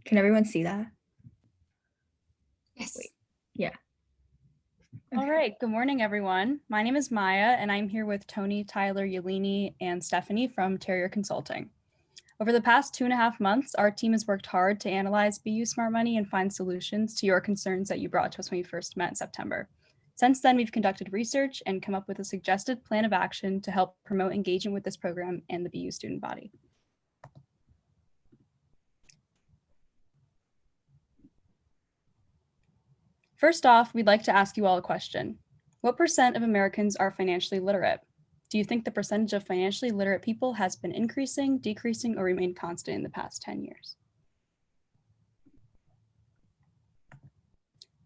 Can everyone see that? Yes. Wait. Yeah. All right, good morning, everyone. My name is Maya, and I'm here with Tony, Tyler, Yelini, and Stephanie from Terrier Consulting. Over the past 2.5 months, our team has worked hard to analyze BU Smart Money and find solutions to your concerns that you brought to us when we first met in September. Since then, we've conducted research and come up with a suggested plan of action to help promote engagement with this program and the BU student body. First off, we'd like to ask you all a question. What percent of Americans are financially literate? Do you think the percentage of financially literate people has been increasing, decreasing, or remained constant in the past 10 years?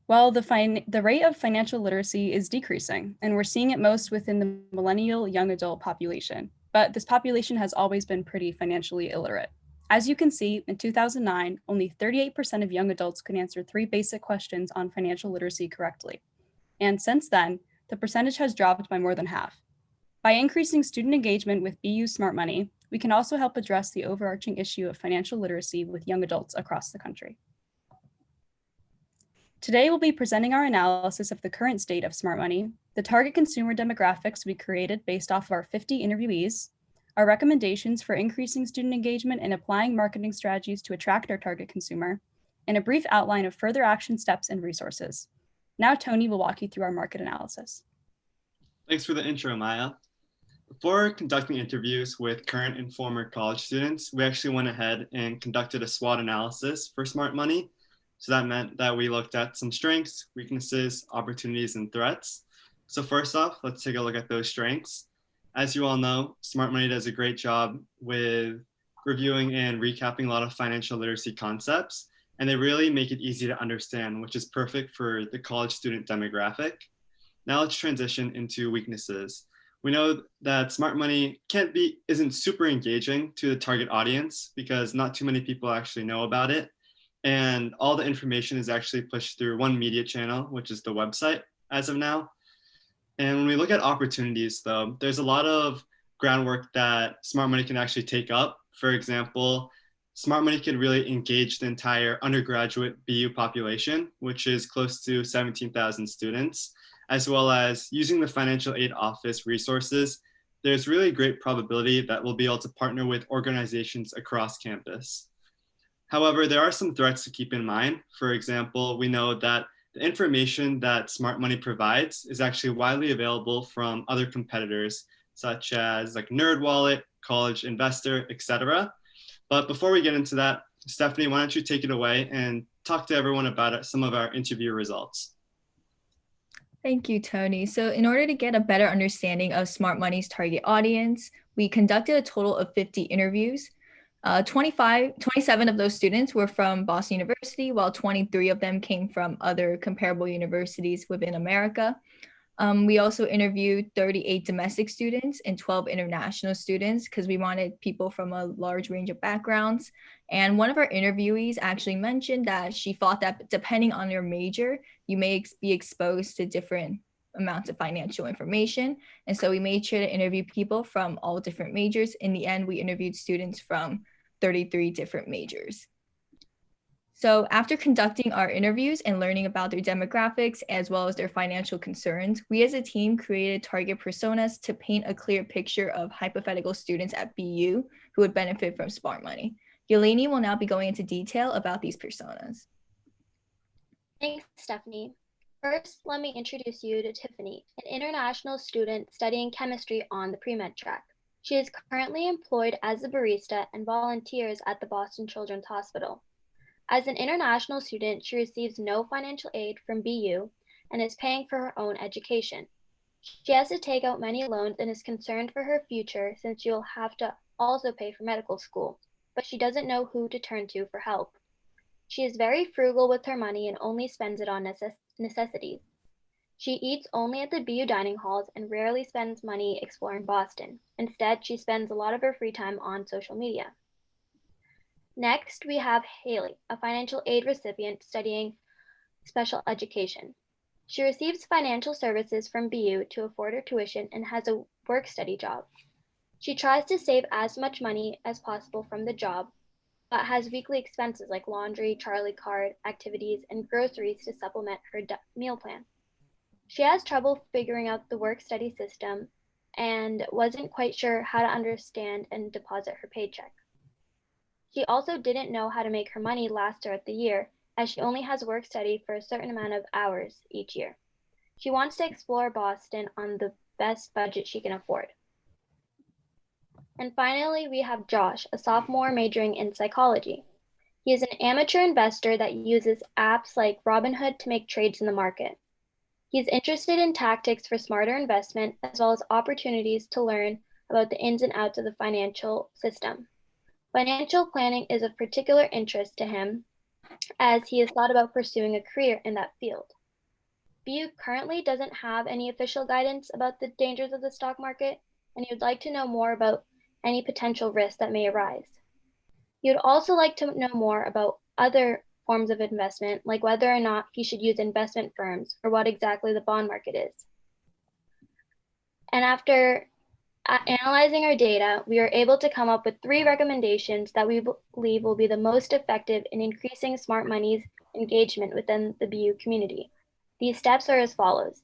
Well, the rate of financial literacy is decreasing, and we're seeing it most within the millennial young adult population. But this population has always been pretty financially illiterate. As you can see, in 2009, only 38% of young adults could answer 3 basic questions on financial literacy correctly. And since then, the percentage has dropped by more than half. By increasing student engagement with BU Smart Money, we can also help address the overarching issue of financial literacy with young adults across the country. Today, we'll be presenting our analysis of the current state of Smart Money, the target consumer demographics we created based off of our 50 interviewees, our recommendations for increasing student engagement and applying marketing strategies to attract our target consumer, and a brief outline of further action steps and resources. Now, Tony will walk you through our market analysis. Thanks for the intro, Maya. Before conducting interviews with current and former college students, we actually went ahead and conducted a SWOT analysis for Smart Money. So that meant that we looked at some strengths, weaknesses, opportunities, and threats. So first off, let's take a look at those strengths. As you all know, Smart Money does a great job with reviewing and recapping a lot of financial literacy concepts, and they really make it easy to understand, which is perfect for the college student demographic. Now let's transition into weaknesses. We know that Smart Money isn't super engaging to the target audience because not too many people actually know about it. And all the information is actually pushed through one media channel, which is the website as of now. And when we look at opportunities, though, there's a lot of groundwork that Smart Money can actually take up. For example, Smart Money can really engage the entire undergraduate BU population, which is close to 17,000 students, as well as using the financial aid office resources. There's really a great probability that we'll be able to partner with organizations across campus. However, there are some threats to keep in mind. For example, we know that the information that Smart Money provides is actually widely available from other competitors, such as like NerdWallet, College Investor, etc. But before we get into that, Stephanie, why don't you take it away and talk to everyone about some of our interview results? Thank you, Tony. So in order to get a better understanding of Smart Money's target audience, we conducted a total of 50 interviews. 27 of those students were from Boston University, while 23 of them came from other comparable universities within America. We also interviewed 38 domestic students and 12 international students because we wanted people from a large range of backgrounds. And one of our interviewees actually mentioned that she thought that depending on your major, you may be exposed to different amounts of financial information. And so we made sure to interview people from all different majors. In the end, we interviewed students from 33 different majors. So after conducting our interviews and learning about their demographics as well as their financial concerns, we as a team created target personas to paint a clear picture of hypothetical students at BU who would benefit from Smart Money. Yelini will now be going into detail about these personas. Thanks, Stephanie. First, let me introduce you to Tiffany, an international student studying chemistry on the pre-med track. She is currently employed as a barista and volunteers at the Boston Children's Hospital. As an international student, she receives no financial aid from BU and is paying for her own education. She has to take out many loans and is concerned for her future since she will have to also pay for medical school, but she doesn't know who to turn to for help. She is very frugal with her money and only spends it on necessities. She eats only at the BU dining halls and rarely spends money exploring Boston. Instead, she spends a lot of her free time on social media. Next, we have Haley, a financial aid recipient studying special education. She receives financial services from BU to afford her tuition and has a work-study job. She tries to save as much money as possible from the job, but has weekly expenses like laundry, Charlie card, activities, and groceries to supplement her meal plan. She has trouble figuring out the work-study system and wasn't quite sure how to understand and deposit her paycheck. She also didn't know how to make her money last throughout the year, as she only has work-study for a certain amount of hours each year. She wants to explore Boston on the best budget she can afford. And finally, we have Josh, a sophomore majoring in psychology. He is an amateur investor that uses apps like Robinhood to make trades in the market. He is interested in tactics for smarter investment, as well as opportunities to learn about the ins and outs of the financial system. Financial planning is of particular interest to him, as he has thought about pursuing a career in that field. BU currently doesn't have any official guidance about the dangers of the stock market, and he would like to know more about any potential risks that may arise. He would also like to know more about other forms of investment, like whether or not he should use investment firms or what exactly the bond market is. And after analyzing our data, we are able to come up with 3 recommendations that we believe will be the most effective in increasing smart money's engagement within the BU community. These steps are as follows: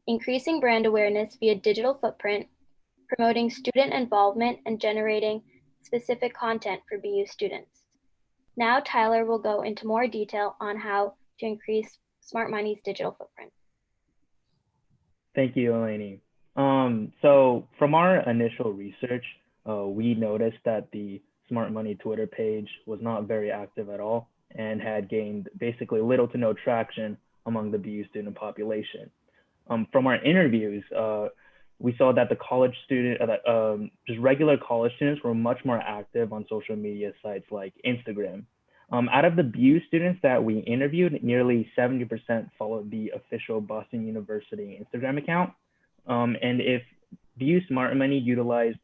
increasing brand awareness via digital footprint, promoting student involvement, and generating specific content for BU students. Now Tyler will go into more detail on how to increase Smart Money's digital footprint. Thank you, Eleni. So from our initial research, we noticed that the Smart Money Twitter page was not very active at all and had gained basically little to no traction among the BU student population. From our interviews, we saw that the college student, just regular college students were much more active on social media sites like Instagram. Out of the BU students that we interviewed, nearly 70% followed the official Boston University Instagram account. And if BU Smart Money utilized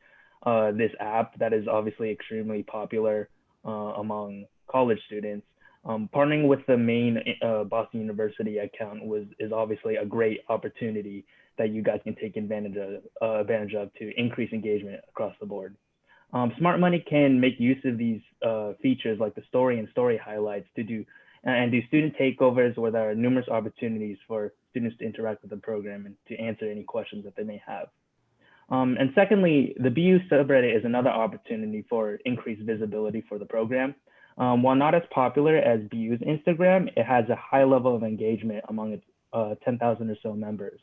this app that is obviously extremely popular among college students, partnering with the main Boston University account is obviously a great opportunity that you guys can take advantage of to increase engagement across the board. Smart Money can make use of these features like the story and story highlights to do student takeovers, where there are numerous opportunities for students to interact with the program and to answer any questions that they may have. And secondly, the BU subreddit is another opportunity for increased visibility for the program. While not as popular as BU's Instagram, it has a high level of engagement among its 10,000 or so members.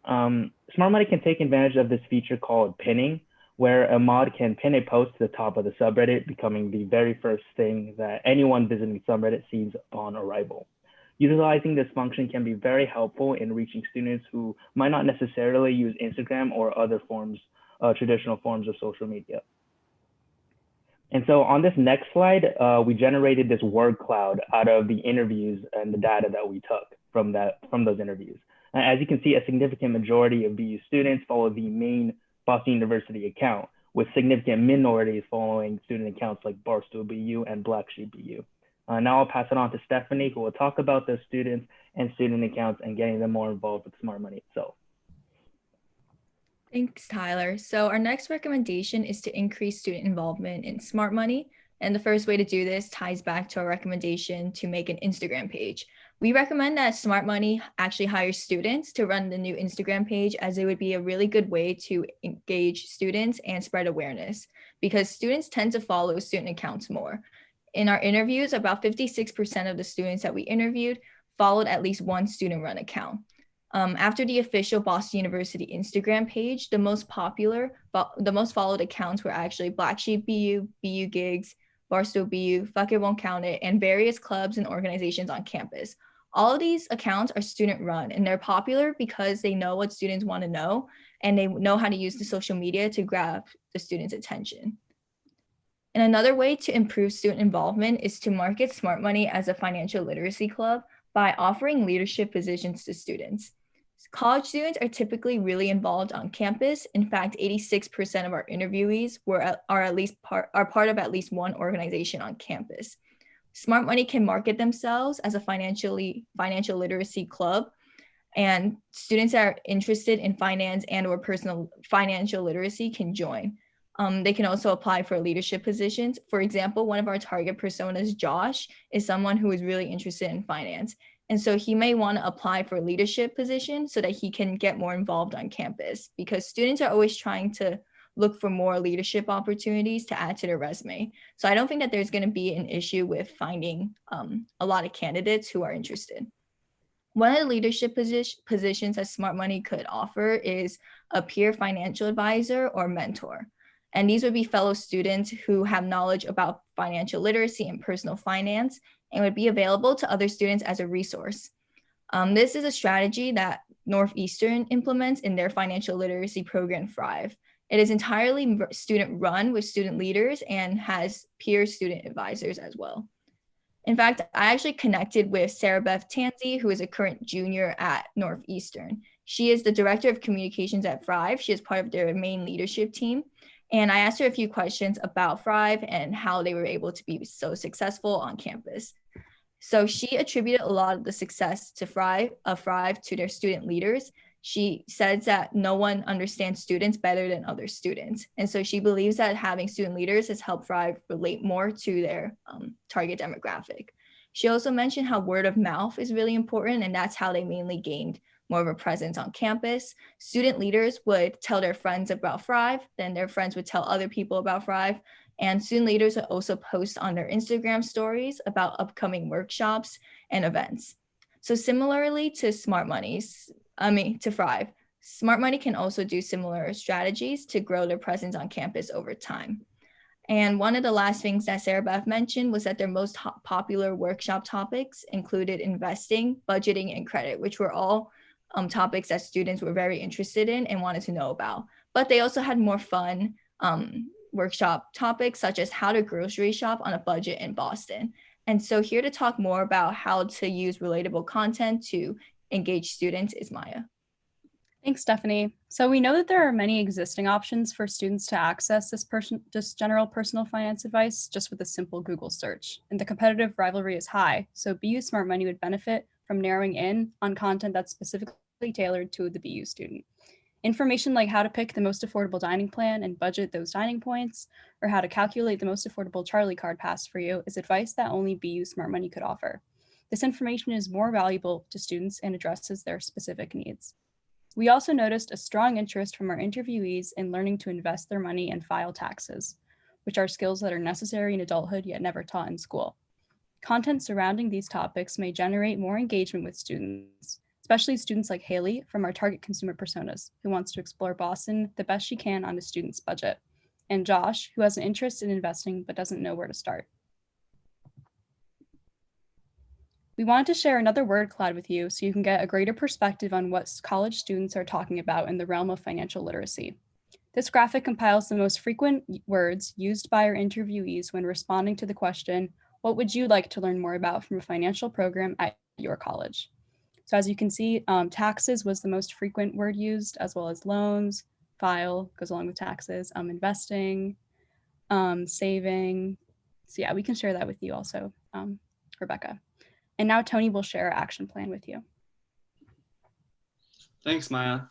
Smart Money can take advantage of this feature called pinning, where a mod can pin a post to the top of the subreddit, becoming the very first thing that anyone visiting the subreddit sees upon arrival. Utilizing this function can be very helpful in reaching students who might not necessarily use Instagram or other forms, traditional forms of social media. And so on this next slide, we generated this word cloud out of the interviews and the data that we took from those interviews. As you can see, a significant majority of BU students follow the main Boston University account, with significant minorities following student accounts like Barstool BU and Black Sheep BU. Now I'll pass it on to Stephanie, who will talk about those students and student accounts and getting them more involved with Smart Money itself. Thanks, Tyler. So our next recommendation is to increase student involvement in Smart Money. And the first way to do this ties back to our recommendation to make an Instagram page. We recommend that Smart Money actually hires students to run the new Instagram page, as it would be a really good way to engage students and spread awareness, because students tend to follow student accounts more. In our interviews, about 56% of the students that we interviewed followed at least one student-run account. After the official Boston University Instagram page, the most followed accounts were actually Black Sheep BU, BU Gigs, Barstool BU, Fuck It Won't Count It, and various clubs and organizations on campus. All of these accounts are student-run, and they're popular because they know what students want to know, and they know how to use the social media to grab the students' attention. And another way to improve student involvement is to market Smart Money as a financial literacy club by offering leadership positions to students. College students are typically really involved on campus. In fact, 86% of our interviewees are part of at least one organization on campus. Smart Money can market themselves as a financial literacy club, and students that are interested in finance and or personal financial literacy can join. They can also apply for leadership positions. For example, one of our target personas, Josh, is someone who is really interested in finance. And so he may want to apply for a leadership position so that he can get more involved on campus, because students are always trying to look for more leadership opportunities to add to their resume. So I don't think that there's going to be an issue with finding a lot of candidates who are interested. One of the leadership positions that Smart Money could offer is a peer financial advisor or mentor. And these would be fellow students who have knowledge about financial literacy and personal finance and would be available to other students as a resource. This is a strategy that Northeastern implements in their financial literacy program, Thrive. It is entirely student run with student leaders and has peer student advisors as well. In fact, I actually connected with Sarah Beth Tansey, who is a current junior at Northeastern. She is the director of communications at Thrive. She is part of their main leadership team. And I asked her a few questions about Thrive and how they were able to be so successful on campus. So she attributed a lot of the success to Thrive to their student leaders. She says that no one understands students better than other students. And so she believes that having student leaders has helped Thrive relate more to their target demographic. She also mentioned how word of mouth is really important, and that's how they mainly gained more of a presence on campus. Student leaders would tell their friends about Thrive, then their friends would tell other people about Thrive, and student leaders would also post on their Instagram stories about upcoming workshops and events. So similarly to to Thrive, Smart Money can also do similar strategies to grow their presence on campus over time. And one of the last things that Sarah Beth mentioned was that their most popular workshop topics included investing, budgeting, and credit, which were all topics that students were very interested in and wanted to know about. But they also had more fun workshop topics, such as how to grocery shop on a budget in Boston. And so here to talk more about how to use relatable content to engage students is Maya. Thanks, Stephanie. So we know that there are many existing options for students to access this general personal finance advice just with a simple Google search. And the competitive rivalry is high, so BU Smart Money would benefit from narrowing in on content that's specifically tailored to the BU student. Information like how to pick the most affordable dining plan and budget those dining points, or how to calculate the most affordable Charlie card pass for you, is advice that only BU Smart Money could offer. This information is more valuable to students and addresses their specific needs. We also noticed a strong interest from our interviewees in learning to invest their money and file taxes, which are skills that are necessary in adulthood yet never taught in school. Content surrounding these topics may generate more engagement with students, especially students like Haley from our target consumer personas, who wants to explore Boston the best she can on a student's budget, and Josh, who has an interest in investing but doesn't know where to start. We wanted to share another word cloud with you so you can get a greater perspective on what college students are talking about in the realm of financial literacy. This graphic compiles the most frequent words used by our interviewees when responding to the question, what would you like to learn more about from a financial program at your college? So as you can see, taxes was the most frequent word used, as well as loans, file goes along with taxes, investing, saving. So yeah, we can share that with you also, Rebecca. And now Tony will share our action plan with you. Thanks, Maya.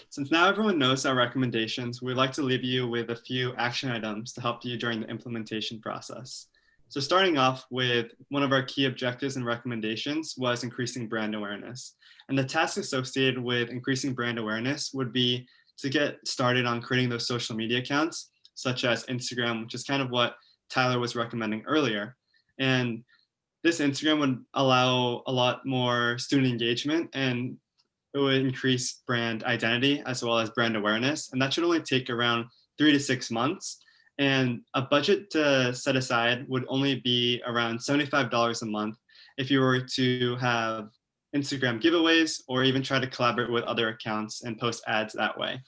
Since now everyone knows our recommendations, we'd like to leave you with a few action items to help you during the implementation process. So starting off with one of our key objectives and recommendations was increasing brand awareness. And the task associated with increasing brand awareness would be to get started on creating those social media accounts, such as Instagram, which is kind of what Tyler was recommending earlier. And this Instagram would allow a lot more student engagement, and it would increase brand identity as well as brand awareness. And that should only take around 3 to 6 months. And a budget to set aside would only be around $75 a month if you were to have Instagram giveaways or even try to collaborate with other accounts and post ads that way.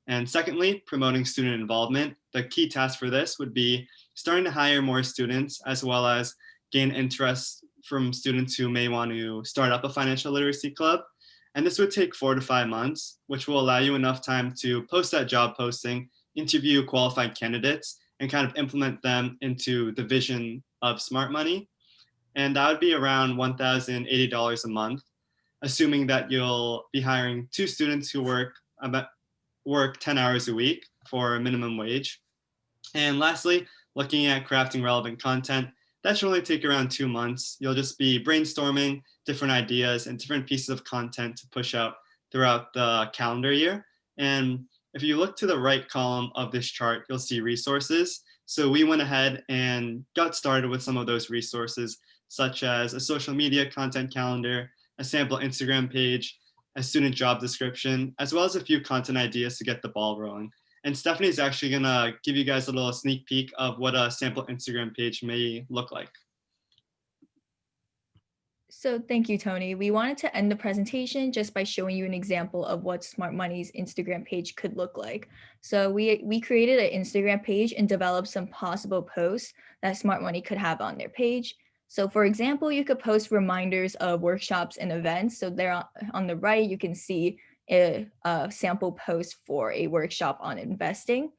And secondly, promoting student involvement. The key task for this would be starting to hire more students, as well as gain interest from students who may want to start up a financial literacy club. And this would take 4 to 5 months, which will allow you enough time to post that job posting, interview qualified candidates, and kind of implement them into the vision of Smart Money. And that would be around $1,080 a month, assuming that you'll be hiring 2 students who work 10 hours a week for a minimum wage. And lastly, looking at crafting relevant content. That should only take around 2 months. You'll just be brainstorming different ideas and different pieces of content to push out throughout the calendar year. And if you look to the right column of this chart, you'll see resources. So we went ahead and got started with some of those resources, such as a social media content calendar, a sample Instagram page, a student job description, as well as a few content ideas to get the ball rolling. And Stephanie is actually gonna give you guys a little sneak peek of what a sample Instagram page may look like. So thank you, Tony. We wanted to end the presentation just by showing you an example of what Smart Money's Instagram page could look like. So we created an Instagram page and developed some possible posts that Smart Money could have on their page. So for example, you could post reminders of workshops and events. So there on the right, you can see a sample post for a workshop on investing.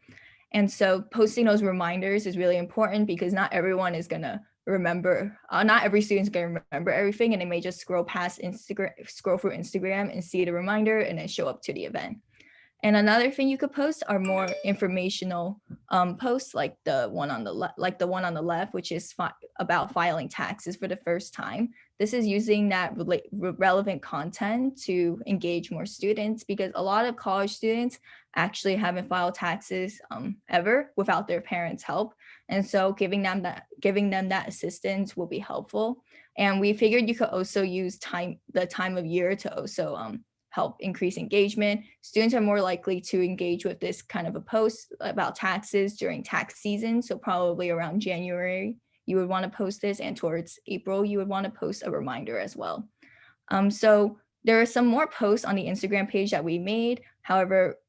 And so posting those reminders is really important because not everyone is gonna remember, not every student's gonna remember everything, and they may just scroll through Instagram and see the reminder and then show up to the event. And another thing you could post are more informational posts, like the one on the left, which is about filing taxes for the first time. This is using that relevant content to engage more students, because a lot of college students actually haven't filed taxes ever without their parents' help. And so giving them that assistance will be helpful. And we figured you could also use the time of year to also help increase engagement. Students are more likely to engage with this kind of a post about taxes during tax season. So probably around January, you would want to post this, and towards April, you would want to post a reminder as well. So there are some more posts on the Instagram page that we made. However,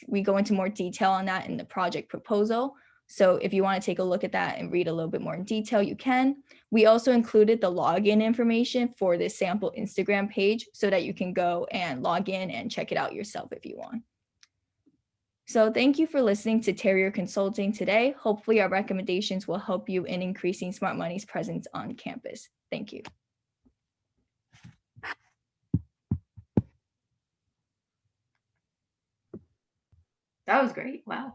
we go into more detail on that in the project proposal. So if you want to take a look at that and read a little bit more in detail, you can. We also included the login information for this sample Instagram page so that you can go and log in and check it out yourself if you want. So thank you for listening to Terrier Consulting today. Hopefully our recommendations will help you in increasing Smart Money's presence on campus. Thank you. That was great. Wow.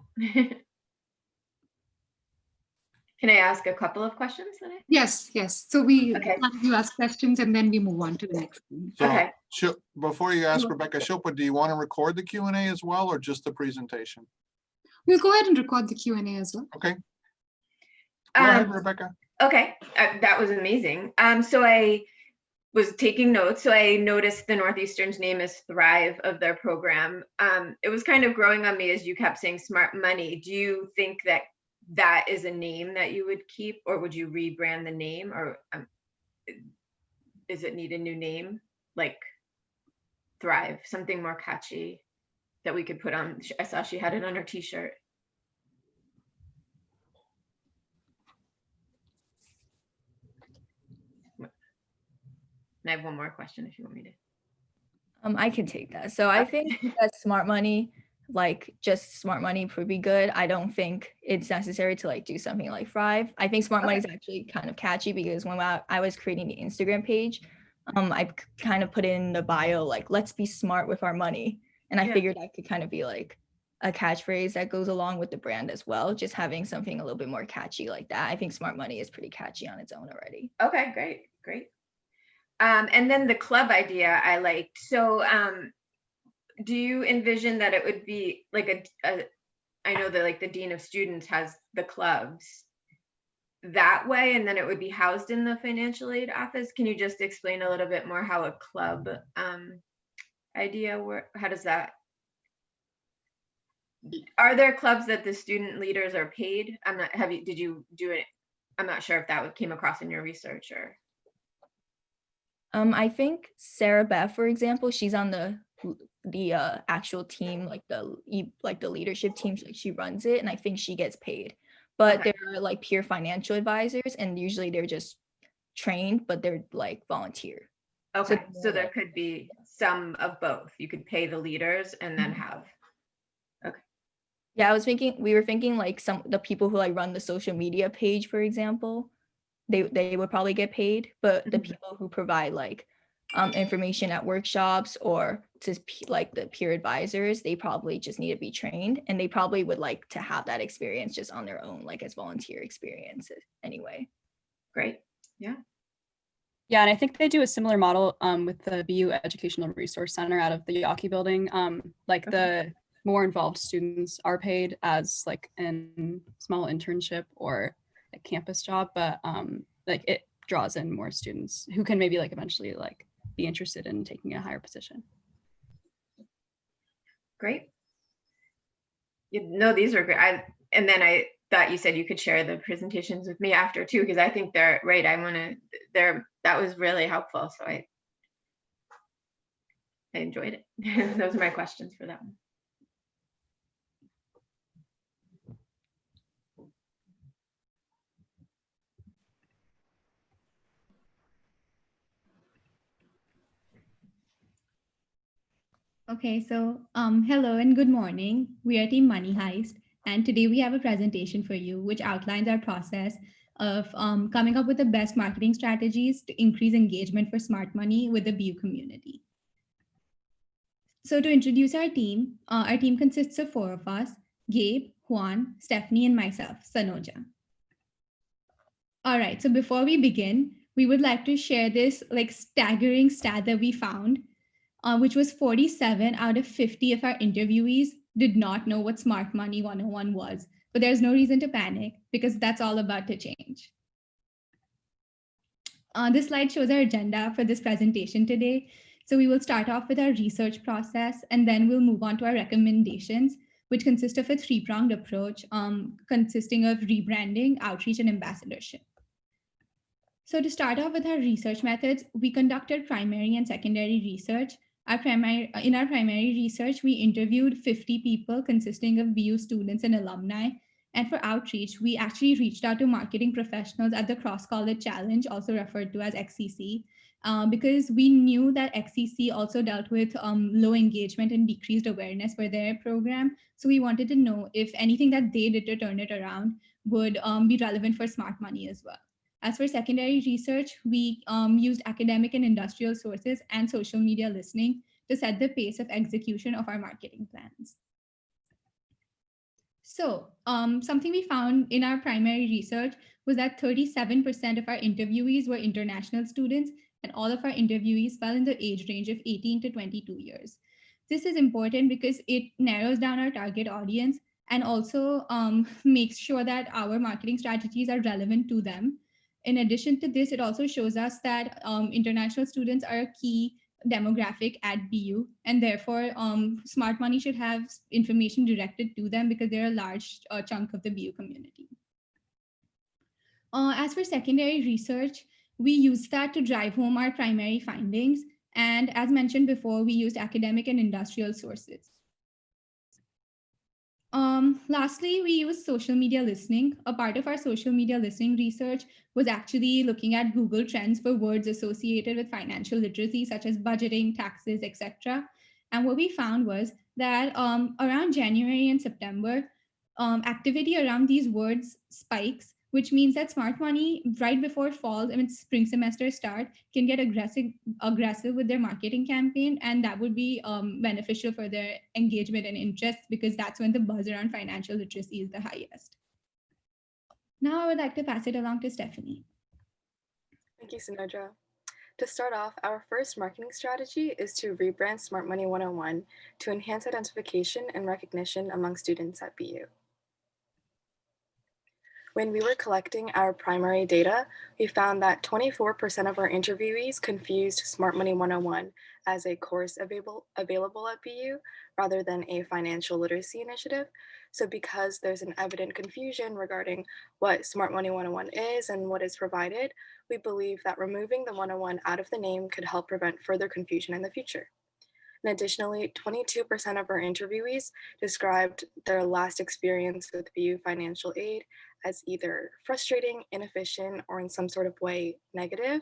Can I ask a couple of questions? Yes, yes. So we Okay. you ask questions and then we move on to the next one. So, Okay. before you ask Rebecca Shilpa, do you want to record the Q&A as well, or just the presentation? We'll go ahead and record the Q&A as well. Okay. Go ahead, Um, Rebecca. okay, that was amazing. So I was taking notes. So I noticed the Northeastern's name is Thrive of their program. It was kind of growing on me as you kept saying Smart Money. Do you think that that is a name that you would keep, or would you rebrand the name, or does it need a new name, like Thrive, something more catchy that we could put on? I saw she had it on her t-shirt. And I have one more question if you want me to. I can take that. So I think that Smart Money, like just Smart Money would be good. I don't think it's necessary to like do something like Thrive. I think Smart Money is actually kind of catchy because when I was creating the Instagram page, I kind of put in the bio, like, let's be smart with our money. And I figured that could kind of be like a catchphrase that goes along with the brand as well. Just having something a little bit more catchy like that. I think Smart Money is pretty catchy on its own already. Okay, great. And then the club idea I liked. So do you envision that it would be like I know that like the dean of students has the clubs that way, and then it would be housed in the financial aid office? Can you just explain a little bit more how a club idea work? How does that? Are there clubs that the student leaders are paid? Did you do it? I'm not sure if that came across in your research or. I think Sarah Beth, for example, she's on the actual team, like the leadership team, like she runs it, and I think she gets paid. But Okay. there are like peer financial advisors, and usually they're just trained, but they're like volunteer. Okay, so there could be some of both. You could pay the leaders and then Mhm. have. Yeah, we were thinking like the people who like run the social media page, for example, they would probably get paid, but the Mhm. people who provide like information at workshops or to like the peer advisors, they probably just need to be trained, and they probably would like to have that experience just on their own, like as volunteer experiences anyway. Great. Yeah. Yeah, and I think they do a similar model with the BU Educational Resource Center out of the Yawkey building. Like the more involved students are paid as like a small internship or a campus job, but like it draws in more students who can maybe like eventually like be interested in taking a higher position. Great. No, these are great. And then I thought you said you could share the presentations with me after too, because I think they're right. That was really helpful. So I enjoyed it. Those are my questions for that one. Okay, so hello and good morning. We are Team Money Heist, and today we have a presentation for you which outlines our process of coming up with the best marketing strategies to increase engagement for smart money with the BU community. So to introduce our team consists of 4 of us: Gabe, Juan, Stephanie, and myself, Sanoja. All right, so before we begin, we would like to share this like staggering stat that we found, which was 47 out of 50 of our interviewees did not know what Smart Money 101 was. But there's no reason to panic because that's all about to change. This slide shows our agenda for this presentation today. So we will start off with our research process, and then we'll move on to our recommendations, which consist of a 3-pronged approach consisting of rebranding, outreach, and ambassadorship. So to start off with our research methods, we conducted primary and secondary research. In our primary research, we interviewed 50 people consisting of BU students and alumni. And for outreach, we actually reached out to marketing professionals at the Cross College Challenge, also referred to as XCC, because we knew that XCC also dealt with low engagement and decreased awareness for their program. So we wanted to know if anything that they did to turn it around would be relevant for Smart Money as well. As for secondary research, we used academic and industrial sources and social media listening to set the pace of execution of our marketing plans. So something we found in our primary research was that 37% of our interviewees were international students, and all of our interviewees fell in the age range of 18 to 22 years. This is important because it narrows down our target audience and also makes sure that our marketing strategies are relevant to them. In addition to this, it also shows us that international students are a key demographic at BU, and therefore Smart Money should have information directed to them because they're a large chunk of the BU community. As for secondary research, we used that to drive home our primary findings. And as mentioned before, we used academic and industrial sources. Lastly, we use social media listening. A part of our social media listening research was actually looking at Google Trends for words associated with financial literacy, such as budgeting, taxes, etc. And what we found was that around January and September, activity around these words spikes, which means that Smart Money, right before fall and spring semester start, can get aggressive with their marketing campaign, and that would be beneficial for their engagement and interest because that's when the buzz around financial literacy is the highest. Now I would like to pass it along to Stephanie. Thank you, Sanoja. To start off, our first marketing strategy is to rebrand Smart Money 101 to enhance identification and recognition among students at BU. When we were collecting our primary data, we found that 24% of our interviewees confused Smart Money 101 as a course available at BU rather than a financial literacy initiative. So because there's an evident confusion regarding what Smart Money 101 is and what is provided, we believe that removing the 101 out of the name could help prevent further confusion in the future. And additionally, 22% of our interviewees described their last experience with BU financial aid as either frustrating, inefficient, or in some sort of way negative.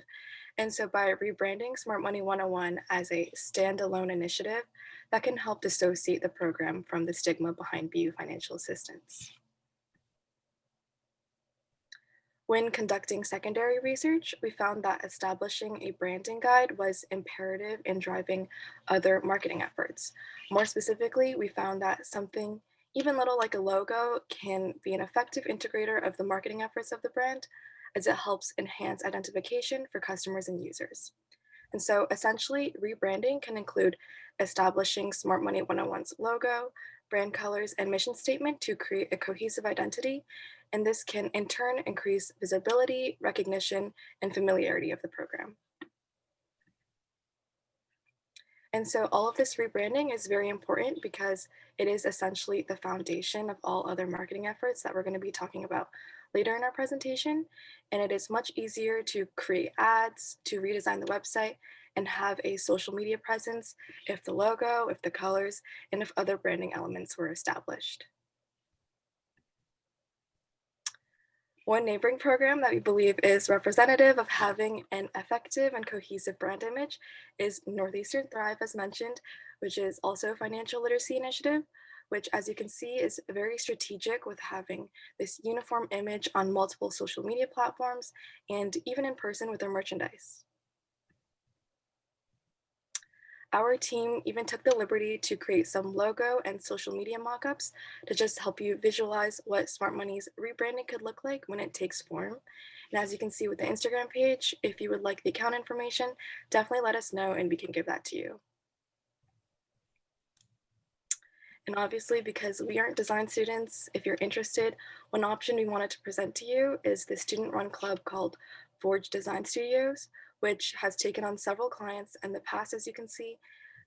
And so by rebranding Smart Money 101 as a standalone initiative, that can help dissociate the program from the stigma behind BU financial assistance. When conducting secondary research, we found that establishing a branding guide was imperative in driving other marketing efforts. More specifically, we found that something even little like a logo can be an effective integrator of the marketing efforts of the brand, as it helps enhance identification for customers and users. And so essentially, rebranding can include establishing Smart Money 101's logo, brand colors, and mission statement to create a cohesive identity. And this can in turn increase visibility, recognition, and familiarity of the program. And so all of this rebranding is very important because it is essentially the foundation of all other marketing efforts that we're going to be talking about later in our presentation. And it is much easier to create ads, to redesign the website, and have a social media presence if the logo, if the colors, and if other branding elements were established. One neighboring program that we believe is representative of having an effective and cohesive brand image is Northeastern Thrive, as mentioned, which is also a financial literacy initiative, which, as you can see, is very strategic with having this uniform image on multiple social media platforms and even in person with their merchandise. Our team even took the liberty to create some logo and social media mockups to just help you visualize what Smart Money's rebranding could look like when it takes form. And as you can see with the Instagram page, if you would like the account information, definitely let us know and we can give that to you. And obviously, because we aren't design students, if you're interested, one option we wanted to present to you is the student-run club called Forge Design Studios, which has taken on several clients in the past, as you can see,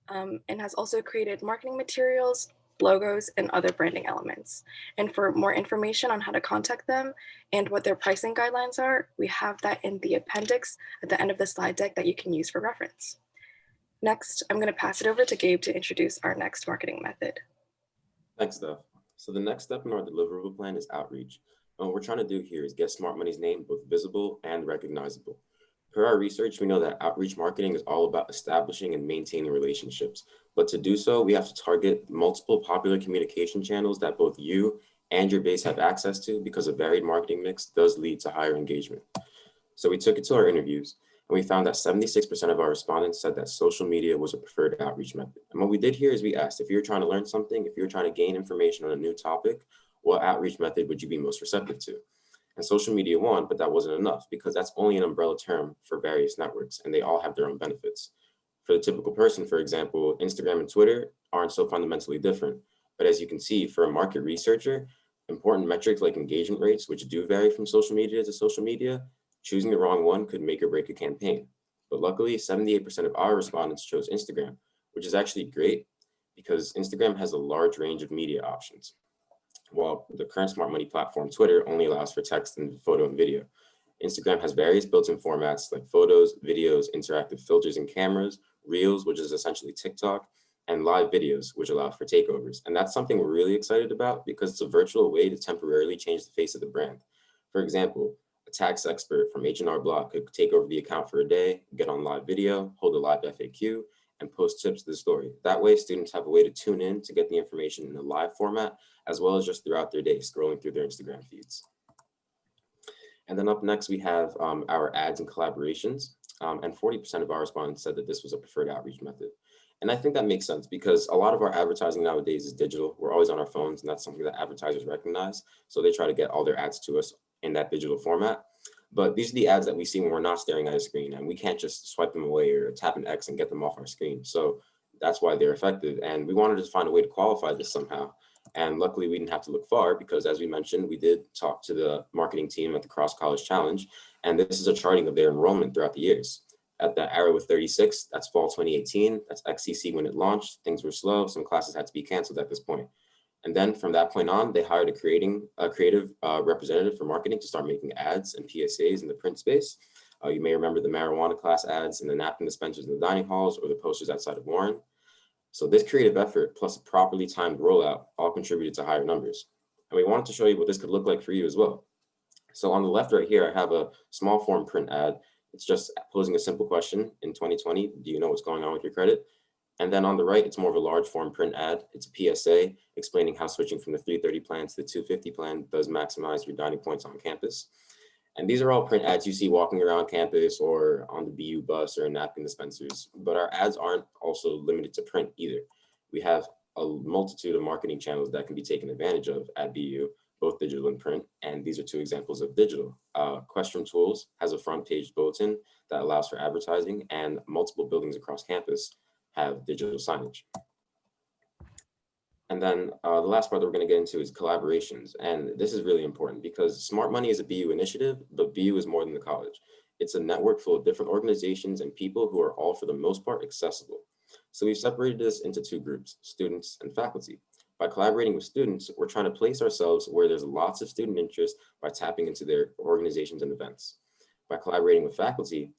and has also created marketing materials, logos, and other branding elements. And for more information on how to contact them and what their pricing guidelines are, we have that in the appendix at the end of the slide deck that you can use for reference. Next, I'm going to pass it over to Gabe to introduce our next marketing method. Thanks, Steph. So the next step in our deliverable plan is outreach. And what we're trying to do here is get Smart Money's name both visible and recognizable. Per our research, we know that outreach marketing is all about establishing and maintaining relationships. But to do so, we have to target multiple popular communication channels that both you and your base have access to, because a varied marketing mix does lead to higher engagement. So we took it to our interviews, and we found that 76% of our respondents said that social media was a preferred outreach method. And what we did here is we asked, if you're trying to learn something, if you're trying to gain information on a new topic, what outreach method would you be most receptive to? And social media won, but that wasn't enough because that's only an umbrella term for various networks and they all have their own benefits. For the typical person, for example, Instagram and Twitter aren't so fundamentally different. But as you can see, for a market researcher, important metrics like engagement rates, which do vary from social media to social media, choosing the wrong one could make or break a campaign. But luckily, 78% of our respondents chose Instagram, which is actually great because Instagram has a large range of media options, while the current Smart Money platform, Twitter, only allows for text and photo and video. Instagram has various built-in formats like photos, videos, interactive filters and cameras, Reels, which is essentially TikTok, and live videos, which allow for takeovers. And that's something we're really excited about because it's a virtual way to temporarily change the face of the brand. For example, a tax expert from H&R Block could take over the account for a day, get on live video, hold a live FAQ, and post tips to the story. That way, students have a way to tune in to get the information in a live format, as well as just throughout their day, scrolling through their Instagram feeds. And then up next, we have our ads and collaborations. And 40% of our respondents said that this was a preferred outreach method. And I think that makes sense because a lot of our advertising nowadays is digital. We're always on our phones, and that's something that advertisers recognize. So they try to get all their ads to us in that digital format. But these are the ads that we see when we're not staring at a screen, and we can't just swipe them away or tap an X and get them off our screen. So that's why they're effective. And we wanted to find a way to qualify this somehow. And luckily we didn't have to look far because, as we mentioned, we did talk to the marketing team at the Cross College Challenge. And this is a charting of their enrollment throughout the years. At the arrow with 36, that's fall 2018. That's XCC when it launched. Things were slow. Some classes had to be canceled at this point. And then from that point on, they hired a creative representative for marketing to start making ads and PSAs in the print space. You may remember the marijuana class ads and the napkin dispensers in the dining halls or the posters outside of Warren. So this creative effort plus a properly timed rollout all contributed to higher numbers. And we wanted to show you what this could look like for you as well. So on the left right here, I have a small form print ad. It's just posing a simple question in 2020, do you know what's going on with your credit? And then on the right, it's more of a large form print ad. It's a PSA explaining how switching from the 330 plan to the 250 plan does maximize your dining points on campus. And these are all print ads you see walking around campus or on the BU bus or in napkin dispensers. But our ads aren't also limited to print either. We have a multitude of marketing channels that can be taken advantage of at BU, both digital and print. And these are two examples of digital. Questroom Tools has a front page bulletin that allows for advertising, and multiple buildings across campus have digital signage. And then the last part that we're going to get into is collaborations. And this is really important because Smart Money is a BU initiative, but BU is more than the college. It's a network full of different organizations and people who are all, for the most part, accessible. So we've separated this into two groups, students and faculty. By collaborating with students, we're trying to place ourselves where there's lots of student interest by tapping into their organizations and events. By collaborating with faculty,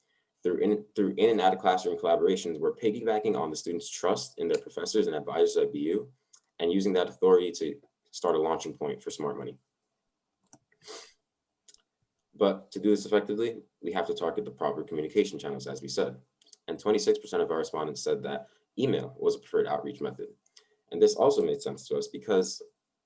through in and out of classroom collaborations, we're piggybacking on the students' trust in their professors and advisors at BU, and using that authority to start a launching point for Smart Money. But to do this effectively, we have to target the proper communication channels, as we said. And 26% of our respondents said that email was a preferred outreach method. And this also made sense to us because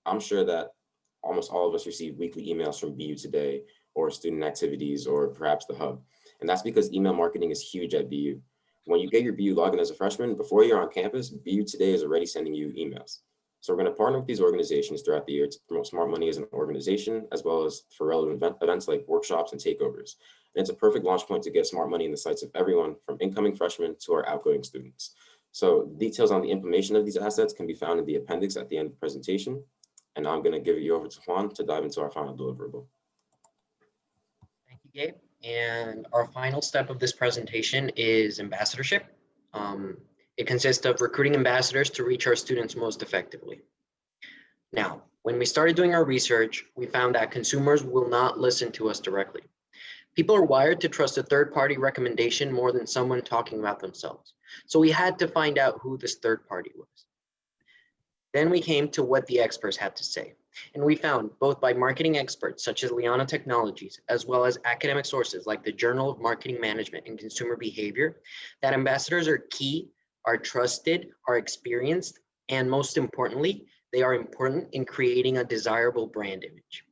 I'm sure that almost all of us receive weekly emails from BU Today or student activities or perhaps the hub. And that's because email marketing is huge at BU. When you get your BU login as a freshman, before you're on campus, BU Today is already sending you emails. So we're going to partner with these organizations throughout the year to promote Smart Money as an organization, as well as for relevant events like workshops and takeovers. And it's a perfect launch point to get Smart Money in the sights of everyone from incoming freshmen to our outgoing students. So details on the implementation of these assets can be found in the appendix at the end of the presentation. And now I'm going to give you over to Juan to dive into our final deliverable. Thank you, Gabe. And our final step of this presentation is ambassadorship. It consists of recruiting ambassadors to reach our students most effectively. Now, when we started doing our research, we found that consumers will not listen to us directly. People are wired to trust a third-party recommendation more than someone talking about themselves. So we had to find out who this third party was. Then we came to what the experts had to say. And we found, both by marketing experts such as Liana Technologies, as well as academic sources like the Journal of Marketing Management and Consumer Behavior, that ambassadors are key, are trusted, are experienced, and most importantly, they are important in creating a desirable brand image.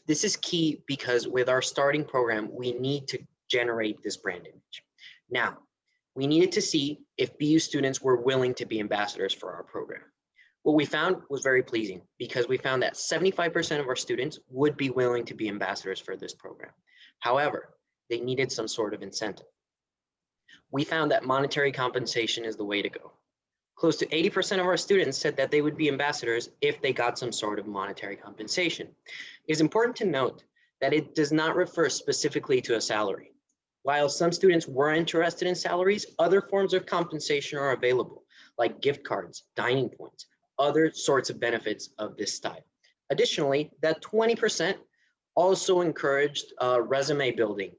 This is key because with our starting program, we need to generate this brand image. Now, we needed to see if BU students were willing to be ambassadors for our program. What we found was very pleasing because we found that 75% of our students would be willing to be ambassadors for this program. However, they needed some sort of incentive. We found that monetary compensation is the way to go. Close to 80% of our students said that they would be ambassadors if they got some sort of monetary compensation. It is important to note that it does not refer specifically to a salary. While some students were interested in salaries, other forms of compensation are available, like gift cards, dining points, other sorts of benefits of this type. Additionally, that 20% also encouraged resume building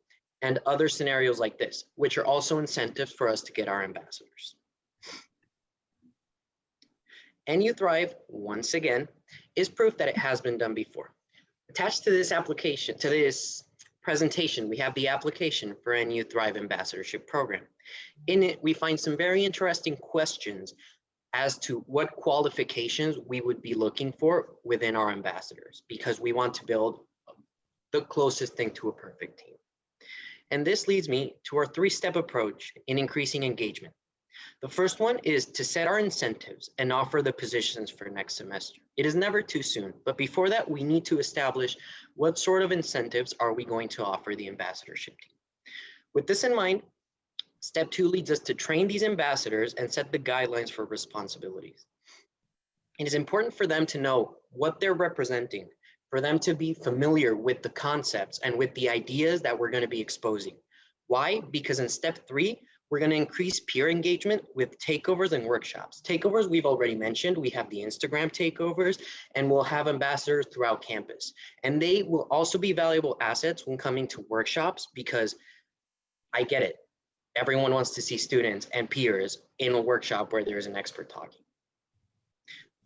and other scenarios like this, which are also incentives for us to get our ambassadors. NU Thrive, once again, is proof that it has been done before. Attached to this application, to this presentation, we have the application for NU Thrive Ambassadorship Program. In it, we find some very interesting questions as to what qualifications we would be looking for within our ambassadors, because we want to build the closest thing to a perfect team. And this leads me to our three-step approach in increasing engagement. The first one is to set our incentives and offer the positions for next semester. It is never too soon, but before that, we need to establish what sort of incentives are we going to offer the ambassadorship team. With this in mind, step 2 leads us to train these ambassadors and set the guidelines for responsibilities. It is important for them to know what they're representing, for them to be familiar with the concepts and with the ideas that we're going to be exposing. Why? Because in step 3, we're going to increase peer engagement with takeovers and workshops. Takeovers, we've already mentioned. We have the Instagram takeovers, and we'll have ambassadors throughout campus. And they will also be valuable assets when coming to workshops, because I get it. Everyone wants to see students and peers in a workshop where there's an expert talking.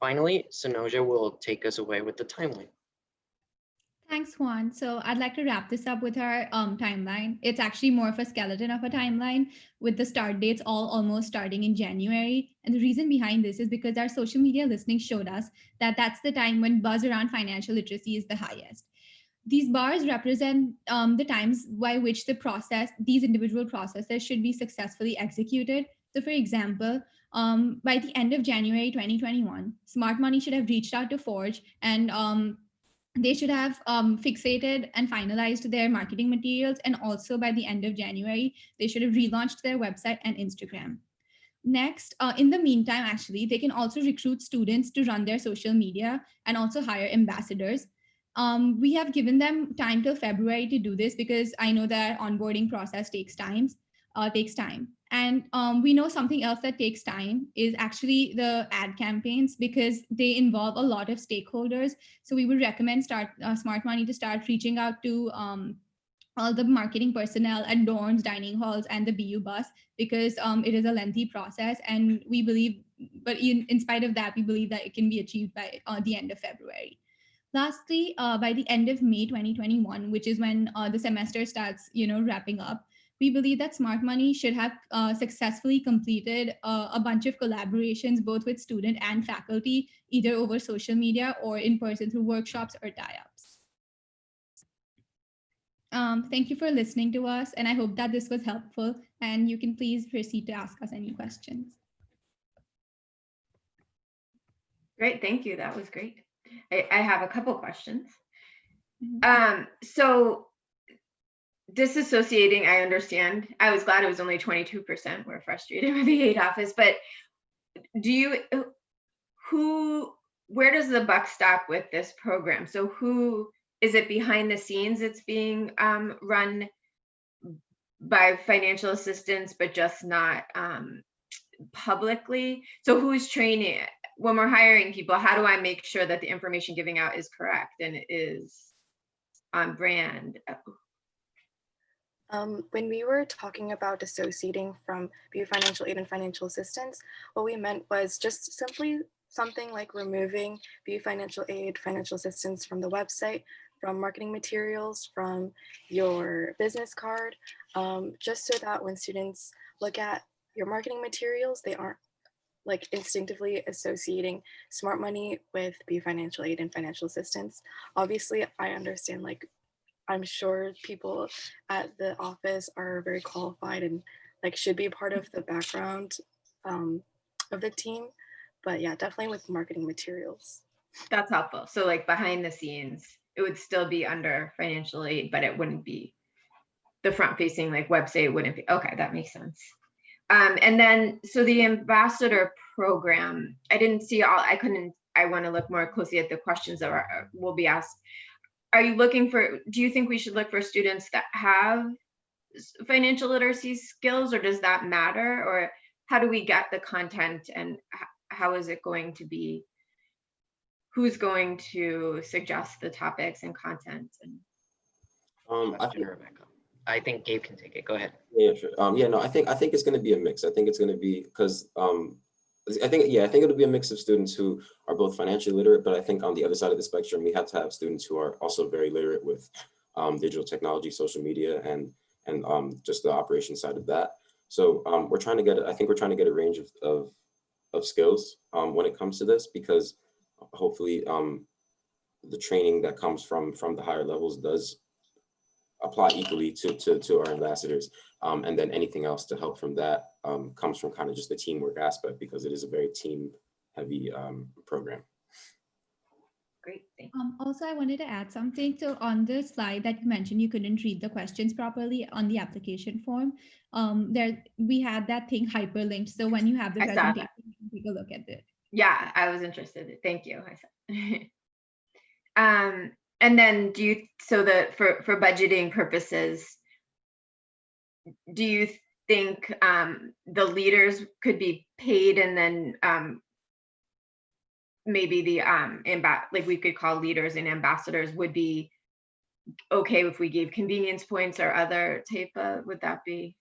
Finally, Sanoja will take us away with the timeline. Thanks, Juan. So I'd like to wrap this up with our timeline. It's actually more of a skeleton of a timeline with the start dates all almost starting in January. And the reason behind this is because our social media listening showed us that that's the time when buzz around financial literacy is the highest. These bars represent the times by which these individual processes should be successfully executed. So for example, by the end of January 2021, Smart Money should have reached out to Forge and they should have fixated and finalized their marketing materials. And also by the end of January, they should have relaunched their website and Instagram. Next, in the meantime, actually, they can also recruit students to run their social media and also hire ambassadors. We have given them time till February to do this because I know that onboarding process takes time. And we know something else that takes time is actually the ad campaigns because they involve a lot of stakeholders. So we would recommend Smart Money to start reaching out to all the marketing personnel at dorms, dining halls, and the BU bus because it is a lengthy process. And we believe, but in spite of that, we believe that it can be achieved by the end of February. Lastly, by the end of May 2021, which is when the semester starts, wrapping up, we believe that Smart Money should have successfully completed a bunch of collaborations, both with student and faculty, either over social media or in person through workshops or tie-ups. Thank you for listening to us, and I hope that this was helpful, and you can please proceed to ask us any questions. Great, thank you. That was great. I have a couple questions. Mhm. So disassociating, I understand. I was glad it was only 22%. We're frustrated with the aid office, but where does the buck stop with this program? So who is it behind the scenes? It's being run by financial assistants, but just not publicly. So who's training it? When we're hiring people, how do I make sure that the information giving out is correct and is on brand? When we were talking about dissociating from BU financial aid and financial assistance, what we meant was just simply something like removing BU financial aid, financial assistance from the website, from marketing materials, from your business card, just so that when students look at your marketing materials, they aren't like instinctively associating Smart Money with BU financial aid and financial assistance. Obviously, I understand, like, I'm sure people at the office are very qualified and like should be part of the background of the team. But yeah, definitely with marketing materials. That's helpful. So like behind the scenes, it would still be under financial aid, but it wouldn't be the front facing like website wouldn't be. Okay, that makes sense. And then, so the ambassador program, I didn't see all, I want to look more closely at the questions that will be asked. Are you looking for, do you think we should look for students that have financial literacy skills, or does that matter? Or how do we get the content, and how is it going to be, who's going to suggest the topics and content? I think Gabe can take it. Go ahead. Yeah, sure. Yeah, no, I think it's going to be a mix. I think it's going to be because I think it'll be a mix of students who are both financially literate, but I think on the other side of the spectrum, we have to have students who are also very literate with digital technology, social media, and just the operation side of that. So we're trying to get a range of skills when it comes to this, because hopefully the training that comes from the higher levels does apply equally to our ambassadors. And then anything else to help from that comes from kind of just the teamwork aspect, because it is a very team heavy program. Great, thanks. Also, I wanted to add something. So on the slide that you mentioned, you couldn't read the questions properly on the application form. We had that thing hyperlinked. So when you have the presentation, you can take a look at it. Yeah, I was interested. Thank you. And then for budgeting purposes, do you think the leaders could be paid, and then maybe the like we could call leaders and ambassadors would be okay if we gave convenience points or other type of, would that be,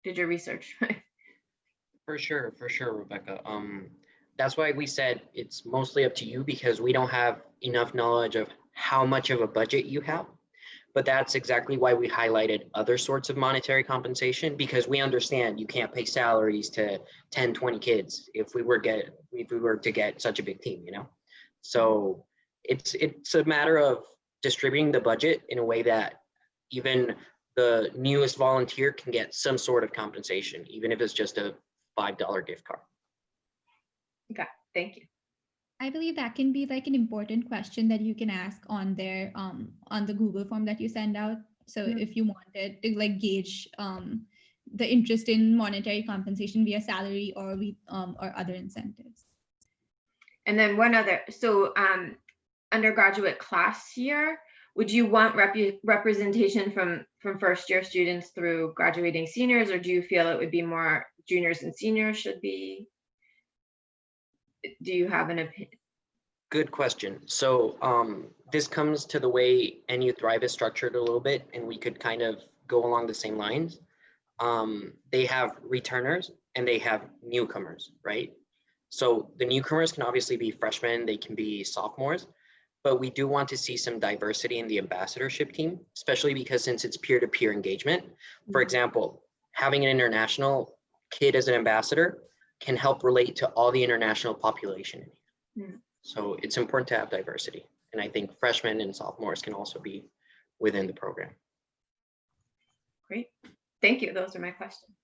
did your research? For sure, Rebecca. That's why we said it's mostly up to you, because we don't have enough knowledge of how much of a budget you have. But that's exactly why we highlighted other sorts of monetary compensation, because we understand you can't pay salaries to 10, 20 kids if we were to get such a big team, you know? So it's a matter of distributing the budget in a way that even the newest volunteer can get some sort of compensation, even if it's just a $5 gift card. Okay, thank you. I believe that can be like an important question that you can ask on their on the Google form that you send out. So if you wanted to like gauge the interest in monetary compensation via salary or or other incentives. And then one other, so undergraduate class year, would you want representation from first year students through graduating seniors, or do you feel it would be more juniors and seniors should be? Do you have an opinion? Good question. So this comes to the way NU Thrive is structured a little bit, and we could kind of go along the same lines. They have returners and they have newcomers, right? So the newcomers can obviously be freshmen, they can be sophomores, but we do want to see some diversity in the ambassadorship team, especially because since it's peer-to-peer engagement. For example, having an international kid as an ambassador can help relate to all the international population. So it's important to have diversity. And I think freshmen and sophomores can also be within the program. Great. Thank you. Those are my questions.